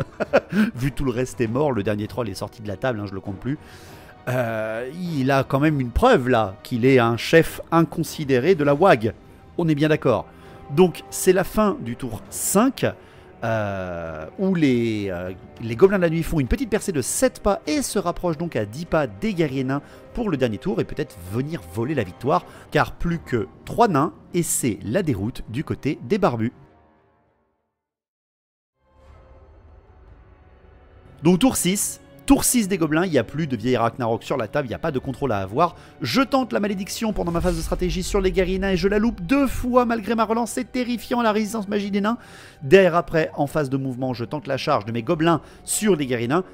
vu tout le reste est mort, le dernier troll est sorti de la table, hein, je le compte plus. Il a quand même une preuve là, qu'il est un chef inconsidéré de la WAG, on est bien d'accord. Donc c'est la fin du tour 5. Où les gobelins de la nuit font une petite percée de 7 pas et se rapprochent donc à 10 pas des guerriers nains pour le dernier tour et peut-être venir voler la victoire, car plus que 3 nains et c'est la déroute du côté des barbus. Donc tour 6, Tour 6 des gobelins, il n'y a plus de vieil Ragnarok sur la table, il n'y a pas de contrôle à avoir. Je tente la malédiction pendant ma phase de stratégie sur les guérins et je la loupe 2 fois malgré ma relance, c'est terrifiant la résistance magie des nains. Derrière après, en phase de mouvement, je tente la charge de mes gobelins sur les guérins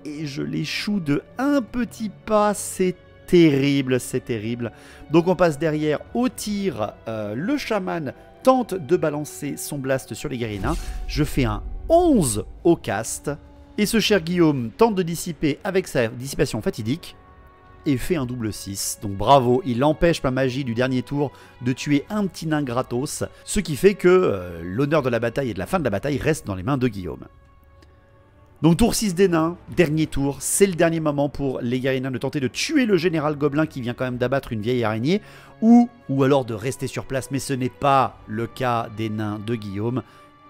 et je l'échoue de un petit pas, c'est terrible, c'est terrible. Donc on passe derrière au tir, le chaman tente de balancer son blast sur les guérins, je fais un 11 au cast. Et ce cher Guillaume tente de dissiper avec sa dissipation fatidique et fait un double 6. Donc bravo, il empêche ma magie du dernier tour de tuer un petit nain gratos, ce qui fait que l'honneur de la bataille et de la fin de la bataille reste dans les mains de Guillaume. Donc tour 6 des nains, dernier tour, c'est le dernier moment pour les guerriers de tenter de tuer le général gobelin qui vient quand même d'abattre une vieille araignée, ou alors de rester sur place, mais ce n'est pas le cas des nains de Guillaume.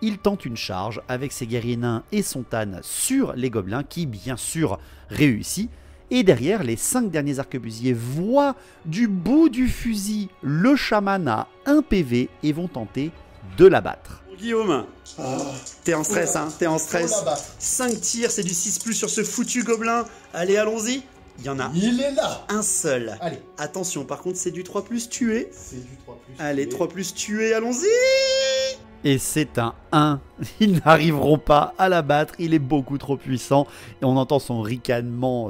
Il tente une charge avec ses guerriers nains et son tan sur les gobelins qui bien sûr réussit. Et derrière, les 5 derniers arquebusiers voient du bout du fusil le chaman à 1 PV et vont tenter de l'abattre. Guillaume, t'es en stress, hein, t'es en stress. 5 tirs, c'est du 6+ sur ce foutu gobelin. Allez, allons-y. Il y en a un seul. Allez. Attention, par contre, c'est du 3+ tué. C'est du 3+. Allez, 3+ tué, allons-y. Et c'est un 1. Ils n'arriveront pas à l'abattre. Il est beaucoup trop puissant. Et on entend son ricanement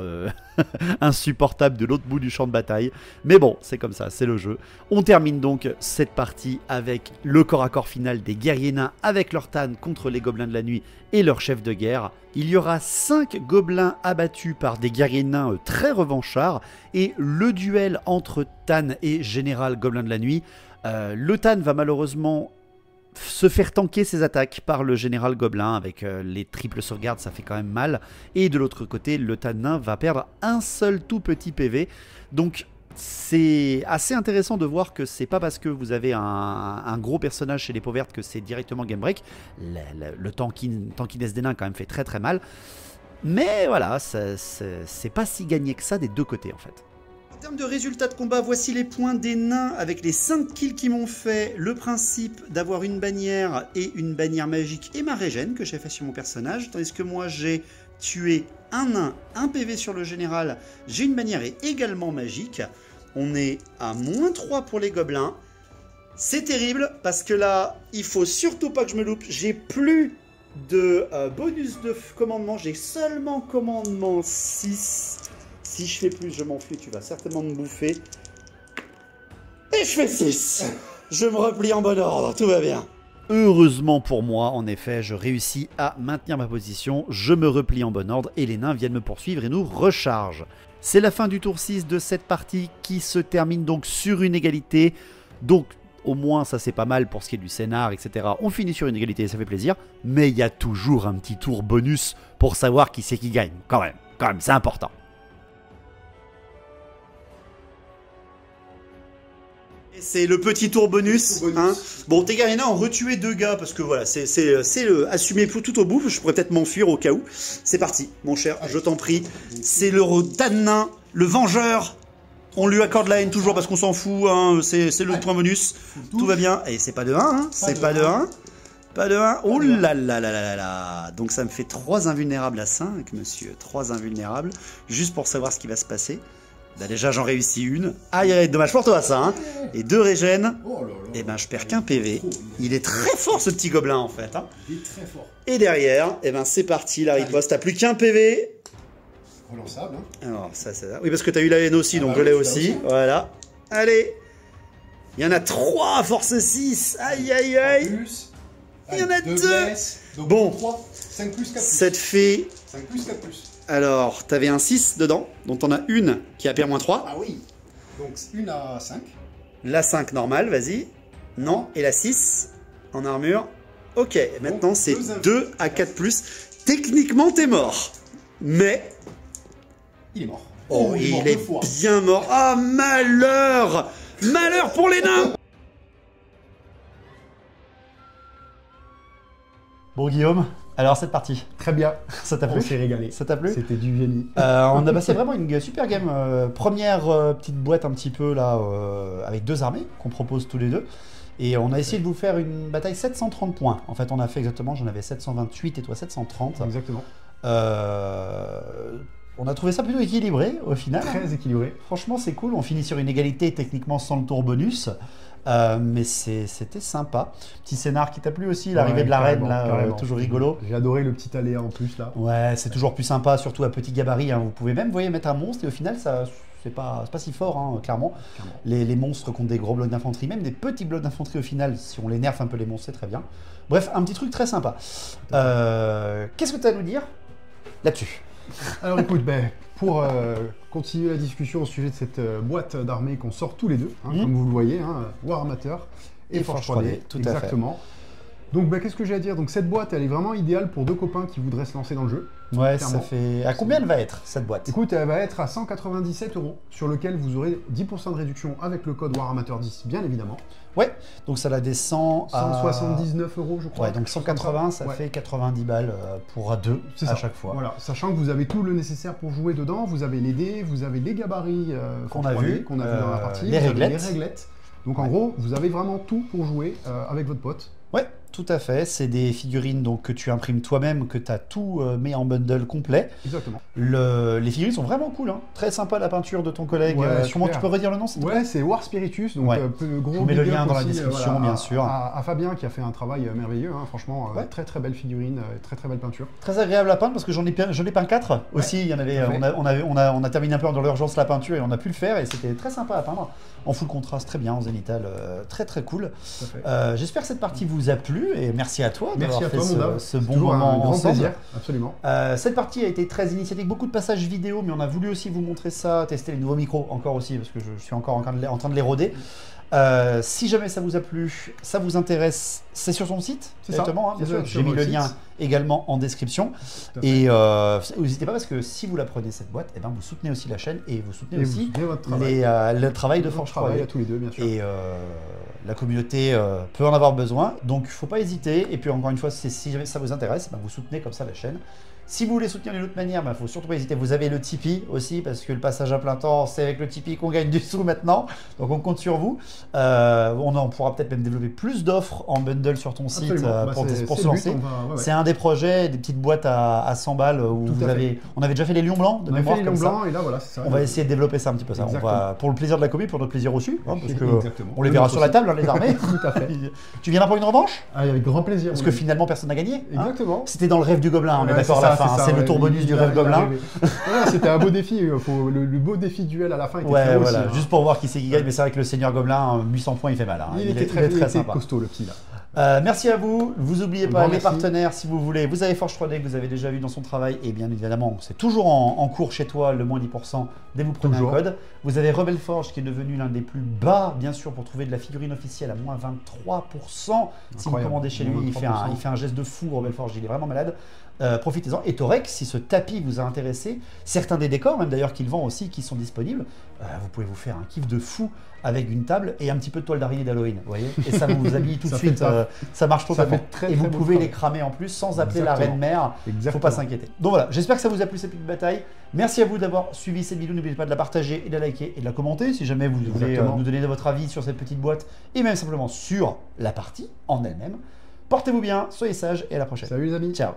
insupportable de l'autre bout du champ de bataille. Mais bon, c'est comme ça, c'est le jeu. On termine donc cette partie avec le corps à corps final des guerriers nains avec leur tan contre les gobelins de la nuit et leur chef de guerre. Il y aura 5 gobelins abattus par des guerriers nains très revanchards. Et le duel entre tan et général gobelin de la nuit. Le tan va malheureusement se faire tanker ses attaques par le général gobelin avec les triples sauvegardes, ça fait quand même mal. Et de l'autre côté, le tan nain va perdre un seul tout petit PV. Donc c'est assez intéressant de voir que c'est pas parce que vous avez un gros personnage chez les peaux vertes que c'est directement game break. Le tankiness des nains quand même fait très très mal. Mais voilà, c'est pas si gagné que ça des deux côtés en fait. En termes de résultats de combat, voici les points des nains avec les 5 kills qui m'ont fait. Le principe d'avoir une bannière et une bannière magique et ma régène que j'ai fait sur mon personnage. Tandis que moi j'ai tué un nain, un PV sur le général. J'ai une bannière et également magique. On est à -3 pour les gobelins. C'est terrible parce que là, il faut surtout pas que je me loupe. J'ai plus de bonus de commandement. J'ai seulement commandement 6. Si je fais plus, je m'en fous, tu vas certainement me bouffer. Et je fais 6. Je me replie en bon ordre, tout va bien. Heureusement pour moi, en effet, je réussis à maintenir ma position, je me replie en bon ordre et les nains viennent me poursuivre et nous rechargent. C'est la fin du tour 6 de cette partie qui se termine donc sur une égalité. Donc au moins ça c'est pas mal pour ce qui est du scénar, etc. On finit sur une égalité, ça fait plaisir. Mais il y a toujours un petit tour bonus pour savoir qui c'est qui gagne. Quand même, c'est important. C'est le petit tour bonus. Hein. Bon, tes guerriers ont retué 2 gars parce que voilà, c'est assumé tout au bout. Je pourrais peut-être m'enfuir au cas où. C'est parti, mon cher, je t'en prie. C'est le tan nain, le vengeur. On lui accorde la haine toujours parce qu'on s'en fout. Hein. C'est le point bonus. Tout va bien. Et c'est pas de 1. Hein. C'est pas de 1. Pas de 1. Oh là là là là là. Donc ça me fait 3 invulnérables à 5, monsieur. 3 invulnérables. Juste pour savoir ce qui va se passer. Bah déjà j'en réussis une. Aïe, dommage pour toi ça, hein. Et 2 régènes. Et ben je perds qu'un PV. Il est très fort ce petit gobelin en fait. Hein. Il est très fort. Et derrière, et ben c'est parti la riposte. T'as plus qu'un PV. Relançable. Hein. Alors ça c'est ça. Oui parce que t'as eu la haine aussi, donc je l'ai aussi. Voilà. Allez. Il y en a 3, force 6. Aïe aïe aïe. Il y en a 2. Bon. 3, 5+, 4+. Cette fait. 5+, 4+. Alors, t'avais un 6 dedans, dont on a une qui a -3. Ah oui. Donc, une à 5. La 5 normale, vas-y. Non. Et la 6 en armure. Ok, maintenant c'est 2 à 4+. Techniquement, t'es mort. Mais... il est mort. Oh, il est bien mort. Ah, malheur! Malheur pour les nains! Bon, Guillaume, alors cette partie, Très bien. ça t'a On plu? s'est régalé. Ça t'a plu? C'était du génie. On a passé vraiment une super game. Première petite boîte un petit peu là, avec 2 armées qu'on propose tous les deux. Et on a essayé de vous faire une bataille 730 points. En fait, on a fait exactement, j'en avais 728 et toi 730. Exactement. On a trouvé ça plutôt équilibré au final. Très équilibré. Franchement, c'est cool. On finit sur une égalité techniquement sans le tour bonus. Mais c'était sympa. Petit scénar qui t'a plu aussi, l'arrivée de la reine, là, toujours rigolo. J'ai adoré le petit aléa en plus là. Ouais, c'est toujours plus sympa, surtout à petit gabarit. Hein. Vous pouvez même, vous voyez, mettre un monstre et au final, ça, c'est pas si fort, hein, clairement. Les monstres contre des gros blocs d'infanterie, même des petits blocs d'infanterie au final, si on les nerf un peu les monstres, c'est très bien. Bref, un petit truc très sympa. Qu'est-ce que tu as à nous dire là-dessus? Alors écoute, pour continuer la discussion au sujet de cette boîte d'armée qu'on sort tous les deux, hein, comme vous le voyez, hein, Warhammer et Forge 3D, tout exactement. Donc qu'est-ce que j'ai à dire? Donc cette boîte, elle est vraiment idéale pour deux copains qui voudraient se lancer dans le jeu. Ouais, clairement. ça fait... À combien elle va être, cette boîte? Écoute, elle va être à 197 €, sur lequel vous aurez 10% de réduction avec le code Warhammer 10, bien évidemment. Ouais, donc ça la descend à... 179 €, je crois. Ouais, donc 180, ça fait 90 balles pour deux à chaque fois. Voilà, sachant que vous avez tout le nécessaire pour jouer dedans, vous avez les dés, vous avez les gabarits qu'on a vu dans la partie, les réglettes. Les réglettes. Donc en gros, vous avez vraiment tout pour jouer avec votre pote. Ouais, tout à fait. C'est des figurines donc, que tu imprimes toi-même, que tu as tout mis en bundle complet. Exactement. Les figurines sont vraiment cool. Hein. Très sympa la peinture de ton collègue. Ouais, comment tu peux redire le nom? Ouais, c'est War Spiritus. Donc, gros je vous mets le big lien up dans la aussi, description, bien sûr. À Fabien qui a fait un travail merveilleux. Hein, franchement, très très belle figurine, très belle peinture. Très agréable à peindre parce que j'en ai peint 4 aussi. Il y en avait, on a terminé un peu dans l'urgence la peinture et on a pu le faire et c'était très sympa à peindre. En full contraste, très bien, en zénithal, très très cool. J'espère que cette partie vous a plu et merci à toi d'avoir fait ce bon moment un grand ensemble. plaisir, absolument. Cette partie a été très initiatique, beaucoup de passages vidéo, mais on a voulu aussi vous montrer ça, tester les nouveaux micros encore aussi, parce que je suis encore en train de les roder. Si jamais ça vous a plu, ça vous intéresse, c'est sur son site directement, hein, bien sûr. J'ai mis le lien également en description. Et n'hésitez pas parce que si vous la prenez cette boîte, vous soutenez aussi la chaîne et vous soutenez aussi le travail de Forge 3D. À tous les deux, bien sûr. Et la communauté peut en avoir besoin, donc il ne faut pas hésiter. Et puis encore une fois, si jamais ça vous intéresse, vous soutenez comme ça la chaîne. Si vous voulez soutenir d'une autre manière, il ne faut surtout pas hésiter. Vous avez le Tipeee aussi, parce que le passage à plein temps, c'est avec le Tipeee qu'on gagne du sous maintenant. Donc on compte sur vous. On pourra peut-être même développer plus d'offres en bundle sur ton site pour se lancer. C'est un des projets, des petites boîtes à 100 balles où on avait déjà fait les lions blancs de mémoire comme ça. Et là, voilà, c'est ça. On va essayer de développer ça un petit peu. Ça. On va, pour le plaisir de la commu, pour notre plaisir aussi, hein, parce que on les verra sur la table, les armées. Tout à fait. Tu viendras pour une revanche? Avec grand plaisir. Parce que finalement, personne n'a gagné. Exactement. C'était dans le rêve du gobelin, on est d'accord à la fin. C'est le tour bonus du rêve gobelin. C'était un beau défi. Le beau défi duel à la fin était très beau aussi. Juste pour voir qui c'est qui gagne. Mais c'est vrai que le seigneur gobelin, 800 points, il fait mal. Il était très sympa. Costaud le petit là. Merci à vous. Vous n'oubliez pas les partenaires si vous voulez. Vous avez Forge 3D que vous avez déjà vu dans son travail. Et bien évidemment, c'est toujours en cours chez toi, le moins 10% dès que vous prenez un code. Vous avez Rebel Forge qui est devenu l'un des plus bas, bien sûr, pour trouver de la figurine officielle à moins 23%. Si vous commandez chez lui, il fait un geste de fou, Rebel Forge. Il est vraiment malade. Profitez-en. Et Torek, si ce tapis vous a intéressé, certains des décors, même d'ailleurs qu'il vend aussi, qui sont disponibles, vous pouvez vous faire un kiff de fou avec une table et un petit peu de toile d'araignée d'Halloween, vous voyez. Et ça vous habille tout de suite, ça marche totalement. Et vous pouvez les cramer en plus sans appeler la reine mère, faut pas s'inquiéter. Donc voilà, j'espère que ça vous a plu cette petite bataille. Merci à vous d'avoir suivi cette vidéo, n'oubliez pas de la partager et de la liker et de la commenter si jamais vous voulez nous donner votre avis sur cette petite boîte et même simplement sur la partie en elle-même. Portez-vous bien, soyez sages et à la prochaine. Salut les amis. Ciao.